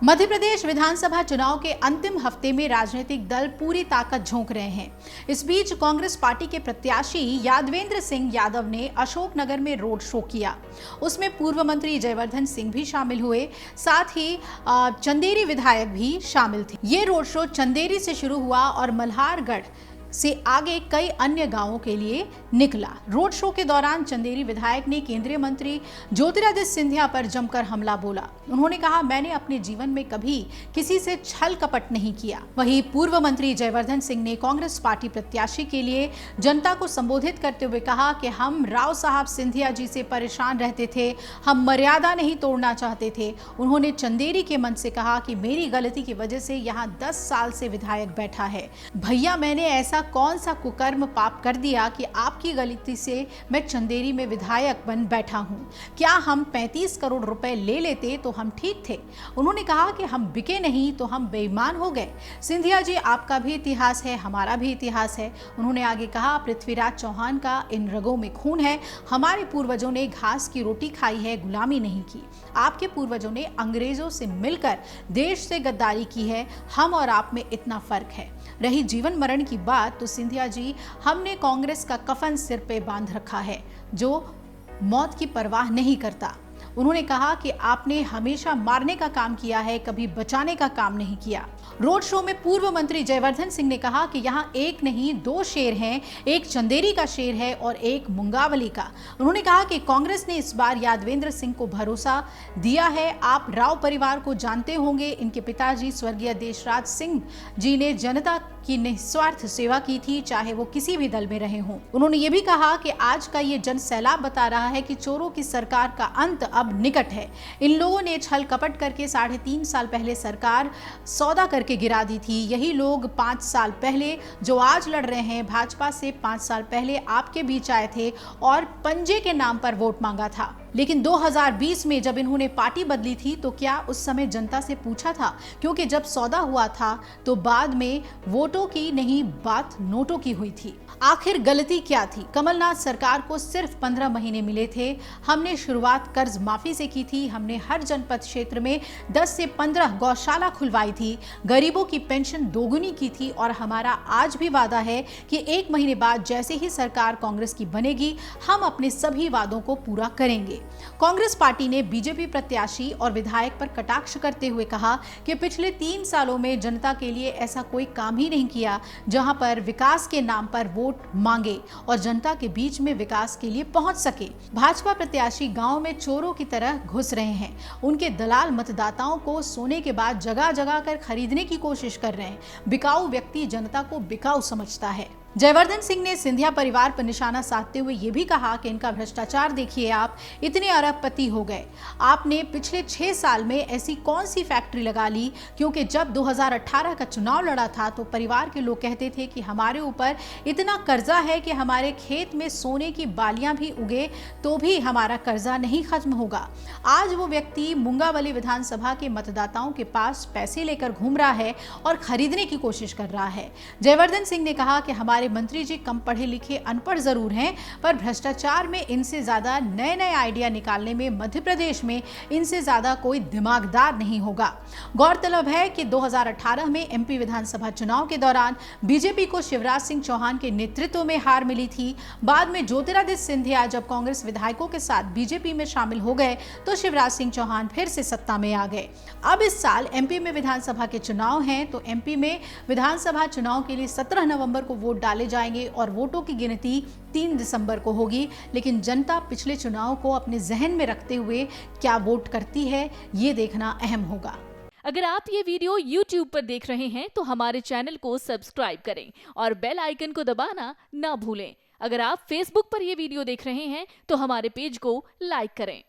मध्य प्रदेश विधानसभा चुनाव के अंतिम हफ्ते में राजनीतिक दल पूरी ताकत झोंक रहे हैं। इस बीच कांग्रेस पार्टी के प्रत्याशी यादवेंद्र सिंह यादव ने अशोकनगर में रोड शो किया। उसमें पूर्व मंत्री जयवर्धन सिंह भी शामिल हुए, साथ ही चंदेरी विधायक भी शामिल थे। ये रोड शो चंदेरी से शुरू हुआ और मल्हारगढ़ से आगे कई अन्य गांवों के लिए निकला। रोड शो के दौरान चंदेरी विधायक ने केंद्रीय मंत्री ज्योतिरादित्य सिंधिया पर जमकर हमला बोला। उन्होंने कहा, मैंने अपने जीवन में कभी किसी से छल कपट नहीं किया। वहीं पूर्व मंत्री जयवर्धन सिंह ने कांग्रेस पार्टी प्रत्याशी के लिए जनता को संबोधित करते हुए कहा कि हम राव साहब सिंधिया जी से परेशान रहते थे, हम मर्यादा नहीं तोड़ना चाहते थे। उन्होंने चंदेरी के मंच से कहा कि मेरी गलती की वजह से यहाँ 10 साल से विधायक बैठा है। भैया, मैंने ऐसा कौन सा कुकर्म पाप कर दिया कि आपकी गलती से मैं चंदेरी में विधायक बन बैठा हूं? क्या हम 35 करोड़ रुपए ले लेते तो हम ठीक थे? उन्होंने कहा कि हम बिके नहीं तो हम बेईमान हो गए। सिंधिया जी, आपका भी इतिहास है, हमारा भी इतिहास है। उन्होंने आगे कहा, पृथ्वीराज चौहान का इन रगों में खून है। हमारे पूर्वजों ने घास की रोटी खाई है, गुलामी नहीं की। आपके पूर्वजों ने अंग्रेजों से मिलकर देश से गद्दारी की है। हम और आप में इतना फर्क है। रही जीवन मरण की बात, तो सिंधिया जी, हमने कांग्रेस का कफन सिर पे बांध रखा है, जो मौत की परवाह नहीं करता। उन्होंने कहा कि आपने हमेशा मारने का काम किया है, कभी बचाने का काम नहीं किया। रोड शो में पूर्व मंत्री जयवर्धन सिंह ने कहा कि यहाँ एक नहीं 2 शेर हैं, एक चंदेरी का शेर है और एक मुंगावली का। उन्होंने कहा कि कांग्रेस ने इस बार यादवेंद्र सिंह को भरोसा दिया है। आप राव परिवार को जानते होंगे, इनके पिताजी स्वर्गीय देशराज सिंह जी ने जनता की निस्वार्थ सेवा की थी, चाहे वो किसी भी दल में रहे हों। उन्होंने ये भी कहा कि आज का ये जन सैलाब बता रहा है कि चोरों की सरकार का अंत अब निकट है। इन लोगों ने छल कपट करके 3.5 साल पहले सरकार सौदा करके गिरा दी थी। यही लोग 5 साल पहले जो आज लड़ रहे हैं भाजपा से, 5 साल पहले आपके बीच आए थे और पंजे के नाम पर वोट मांगा था। लेकिन 2020 में जब इन्होंने पार्टी बदली थी तो क्या उस समय जनता से पूछा था? क्योंकि जब सौदा हुआ था तो बाद में वोटों की नहीं, बात नोटों की हुई थी। आखिर गलती क्या थी? कमलनाथ सरकार को सिर्फ 15 महीने मिले थे। हमने शुरुआत कर्ज माफी से की थी। हमने हर जनपद क्षेत्र में 10 से 15 गौशाला खुलवाई थी, गरीबों की पेंशन दोगुनी की थी और हमारा आज भी वादा है कि 1 महीने बाद जैसे ही सरकार कांग्रेस की बनेगी, हम अपने सभी वादों को पूरा करेंगे। कांग्रेस पार्टी ने बीजेपी प्रत्याशी और विधायक पर कटाक्ष करते हुए कहा कि पिछले 3 सालों में जनता के लिए ऐसा कोई काम ही नहीं किया जहां पर विकास के नाम पर वोट मांगे और जनता के बीच में विकास के लिए पहुंच सके। भाजपा प्रत्याशी गांव में चोरों की तरह घुस रहे हैं। उनके दलाल मतदाताओं को सोने के बाद जगह जगह कर खरीदने की कोशिश कर रहे हैं। बिकाऊ व्यक्ति जनता को बिकाऊ समझता है। जयवर्धन सिंह ने सिंधिया परिवार पर निशाना साधते हुए यह भी कहा कि इनका भ्रष्टाचार देखिए, आप इतने अरबपति हो गए। आपने पिछले 6 साल में ऐसी कौन सी फैक्ट्री लगा ली? क्योंकि जब 2018 का चुनाव लड़ा था तो परिवार के लोग कहते थे कि हमारे ऊपर इतना कर्जा है कि हमारे खेत में सोने की बालियां भी उगे तो भी हमारा कर्जा नहीं खत्म होगा। आज वो व्यक्ति मुंगावली विधानसभा के मतदाताओं के पास पैसे लेकर घूम रहा है और खरीदने की कोशिश कर रहा है। जयवर्धन सिंह ने कहा कि हमारे मंत्री जी कम पढ़े लिखे अनपढ़ जरूर हैं, पर भ्रष्टाचार में इनसे ज्यादा नए आइडिया निकालने में मध्य प्रदेश में इनसे ज्यादा कोई दिमागदार नहीं होगा। गौरतलब है कि 2018 में एमपी विधानसभा चुनाव के दौरान बीजेपी को शिवराज सिंह चौहान के नेतृत्व में हार मिली थी। बाद में ज्योतिरादित्य सिंधिया जब कांग्रेस विधायकों के साथ बीजेपी में शामिल हो गए तो शिवराज सिंह चौहान फिर से सत्ता में आ गए। अब इस साल एमपी में विधानसभा के चुनाव हैं, तो एमपी में विधानसभा चुनाव के लिए 17 नवंबर को वोट डाले जाएंगे और वोटों की गिनती 3 दिसंबर को होगी। लेकिन जनता पिछले चुनाव को अपने जहन में रखते हुए क्या वोट करती है, ये देखना अहम होगा। अगर आप ये वीडियो YouTube पर देख रहे हैं तो हमारे चैनल को सब्सक्राइब करें और बेल आइकन को दबाना ना भूलें। अगर आप Facebook पर ये वीडियो देख रहे हैं तो हमारे पेज को लाइक करें।